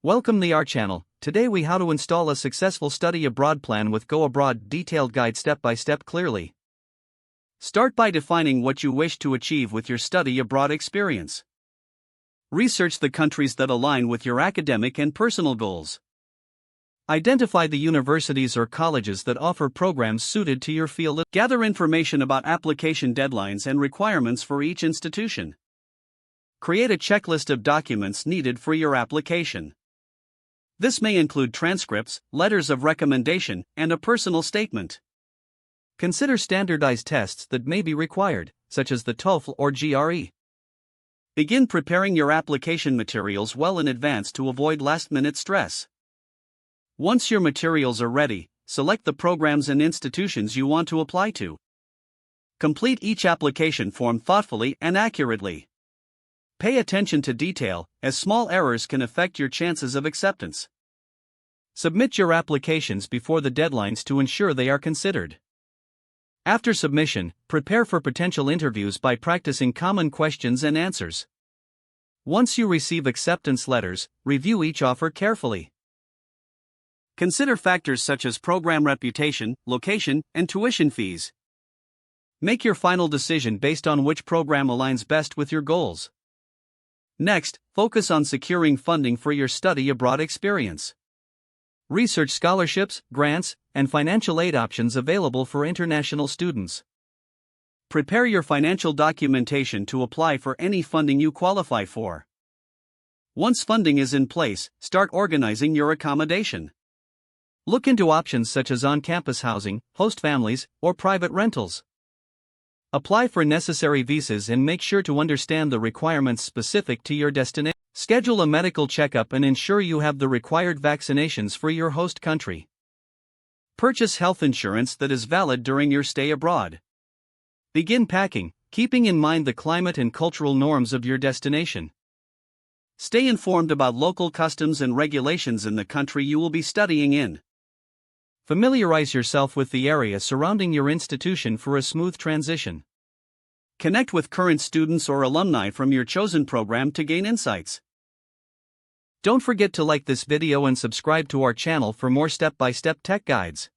Welcome to our channel. Today we how to install a successful study abroad plan with GoAbroad detailed guide step by step clearly. Start by defining what you wish to achieve with your study abroad experience. Research the countries that align with your academic and personal goals. Identify the universities or colleges that offer programs suited to your field. Gather information about application deadlines and requirements for each institution. Create a checklist of documents needed for your application. This may include transcripts, letters of recommendation, and a personal statement. Consider standardized tests that may be required, such as the TOEFL or GRE. Begin preparing your application materials well in advance to avoid last-minute stress. Once your materials are ready, select the programs and institutions you want to apply to. Complete each application form thoughtfully and accurately. Pay attention to detail, as small errors can affect your chances of acceptance. Submit your applications before the deadlines to ensure they are considered. After submission, prepare for potential interviews by practicing common questions and answers. Once you receive acceptance letters, review each offer carefully. Consider factors such as program reputation, location, and tuition fees. Make your final decision based on which program aligns best with your goals. Next, focus on securing funding for your study abroad experience. Research scholarships, grants, and financial aid options available for international students. Prepare your financial documentation to apply for any funding you qualify for. Once funding is in place, start organizing your accommodation. Look into options such as on-campus housing, host families, or private rentals. Apply for necessary visas and make sure to understand the requirements specific to your destination. Schedule a medical checkup and ensure you have the required vaccinations for your host country. Purchase health insurance that is valid during your stay abroad. Begin packing, keeping in mind the climate and cultural norms of your destination. Stay informed about local customs and regulations in the country you will be studying in. Familiarize yourself with the area surrounding your institution for a smooth transition. Connect with current students or alumni from your chosen program to gain insights. Don't forget to like this video and subscribe to our channel for more step-by-step tech guides.